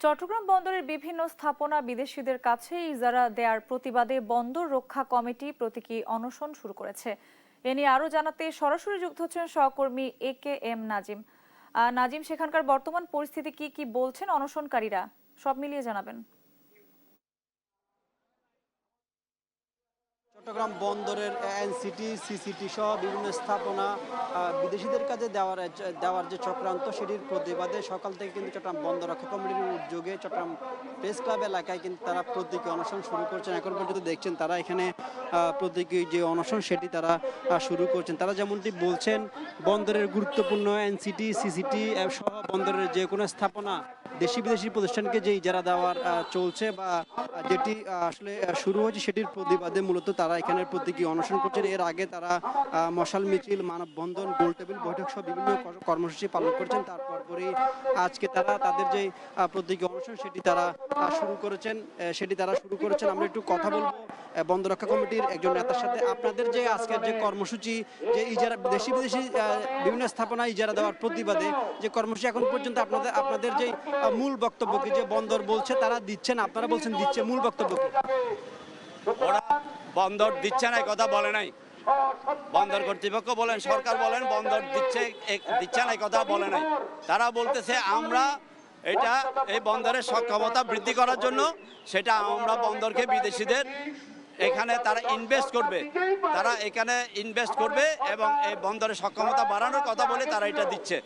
চট্টগ্রাম বন্দরের বিভিন্ন স্থাপনা বিদেশিদের কাছে ইজারা দেওয়ার প্রতিবাদে বন্দর রক্ষা কমিটি প্রতীকী অনশন শুরু করেছে। এ নিয়ে আরো জানাতে সরাসরি যুক্ত হচ্ছেন সহকর্মী AKM নাজিম। নাজিম, সেখানকার বর্তমান পরিস্থিতি কি বলছেন অনশনকারীরা, সব মিলিয়ে জানাবেন। চট্টগ্রাম বন্দরের এনসিটি সিসিটি সহ বিভিন্ন স্থাপনা বিদেশিদের কাছে দেওয়ার যে চক্রান্ত, সেটির প্রতিবাদে সকাল থেকে কিন্তু চট্টগ্রাম বন্দর রক্ষা কমিটির উদ্যোগে চট্টগ্রাম প্রেস ক্লাব এলাকায় কিন্তু তারা প্রতীকী অনশন শুরু করছেন। এখন পর্যন্ত দেখছেন তারা এখানে প্রতীকী যে অনশন সেটি তারা শুরু করছেন। তারা যেমনটি বলছেন, বন্দরের গুরুত্বপূর্ণ এনসিটি সিসিটি সহ বন্দরের যে কোনো স্থাপনা দেশি বিদেশি প্রতিষ্ঠানকে যে ইজারা দেওয়ার চলছে বা যেটি আসলে শুরু হয়েছে, সেটির প্রতিবাদে মূলত তারা এখানে প্রতীকী অনশন করছেন। এর আগে তারা মশাল মিছিল, মানববন্ধন, গোল টেবিল বৈঠক সহ বিভিন্ন কর্মসূচি পালন করছেন। তারপরেই আজকে তারা তাদের যে প্রতীকী অনশন সেটি তারা শুরু করেছেন। আমরা একটু কথা বলবো বন্দর রক্ষা কমিটির একজন নেতার সাথে। আপনাদের যে আজকের যে কর্মসূচি, যে ইজারা দেশি বিদেশি বিভিন্ন স্থাপনা ইজারা দেওয়ার প্রতিবাদে যে কর্মসূচি, এখন পর্যন্ত আপনাদের যে মূল বক্তব্য কি, যে বন্দর বলছে তারা দিচ্ছেন, আপনারা বলছেন দিচ্ছে, মূল বক্তব্য কি? ওরা বন্দর দিচ্ছে না কথা বলে নাই। বন্দর কর্তৃপক্ষ বলেন, সরকার বলেন বন্দর দিচ্ছে না কথা বলে নাই। তারা বলতেছে আমরা এই বন্দরের সক্ষমতা বৃদ্ধি করার জন্য সেটা আমরা বন্দরকে বিদেশিদের এখানে তারা ইনভেস্ট করবে এবং এই বন্দরের সক্ষমতা বাড়ানোর কথা বলে তারা এটা দিচ্ছে।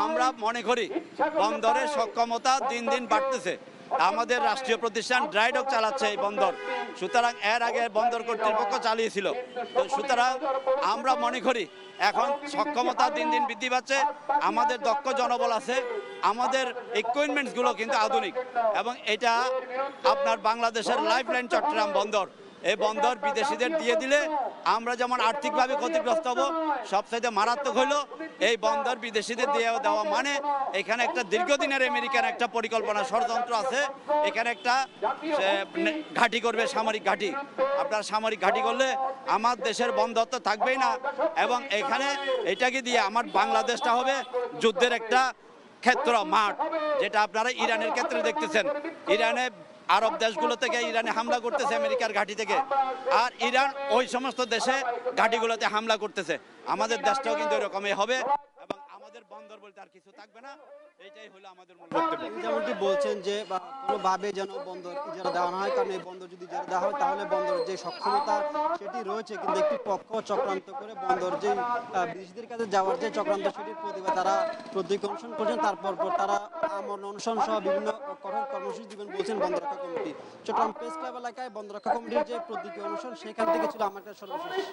আমরা মনে করি বন্দরের সক্ষমতা দিন দিন বাড়তেছে। আমাদের রাষ্ট্রীয় প্রতিষ্ঠান ড্রাইডক চালাচ্ছে এই বন্দর, সুতরাং এর আগে বন্দর কর্তৃপক্ষ চালিয়েছিল। তো সুতরাং আমরা মনে করি এখন সক্ষমতা দিন দিন বৃদ্ধি পাচ্ছে, আমাদের দক্ষ জনবল আছে, আমাদের ইকুইপমেন্টসগুলো কিন্তু আধুনিক, এবং এটা আপনার বাংলাদেশের লাইফলাইন চট্টগ্রাম বন্দর। এই বন্দর বিদেশিদের দিয়ে দিলে আমরা যেমন আর্থিকভাবে ক্ষতিগ্রস্ত হব, সবচাইতে মারাত্মক হলো এই বন্দর বিদেশিদের দিয়ে দেওয়া মানে এখানে একটা দীর্ঘদিনের আমেরিকান একটা পরিকল্পনা ষড়যন্ত্র আছে। এখানে একটা ঘাঁটি করবে, সামরিক ঘাঁটি। আপনার সামরিক ঘাঁটি করলে আমার দেশের বন্দর তো থাকবেই না, এবং এখানে এটাকে দিয়ে আমার বাংলাদেশটা হবে যুদ্ধের একটা ক্ষেত্র, মাঠ, যেটা আপনারা ইরানের ক্ষেত্রে দেখতেছেন। ইরানে আরব দেশগুলো থেকে ইরানে হামলা করতেছে আমেরিকার ঘাঁটি থেকে, আর ইরান ওই সমস্ত দেশে ঘাঁটিগুলোতে হামলা করতেছে। আমাদের দেশটাও কিন্তু এরকমই হবে এবং আমাদের বন্দর বলতে আর কিছু থাকবে না। এইটাই হলো আমাদের মূল বক্তব্য। যেমনটি বলছেন যে কোনোভাবে যেন বন্দর ইজারা দেওয়া না হয়, কারণ এই বন্দর যদি ইজারা দেওয়া হয় তাহলে বন্দরের যে সক্ষমতা সেটি রয়েছে, কিন্তু একটি পক্ষ চক্রান্ত করে বন্দর যে বিদেশিদের কাছে যাওয়ার যে চক্রান্ত, সেটির প্রতিবাদ তারা প্রতীকী অনশন করছেন। তারপর তারা আমরণ অনশন সহ বিভিন্ন কঠোর কর্মসূচি দিবেন বলছেন বন্দর রক্ষা কমিটি। চট্টগ্রাম প্রেস ক্লাব এলাকায় বন্দর রক্ষা কমিটির যে প্রতীকী অনশন, সেখান থেকে ছিল আমার কাছে সর্বশেষ।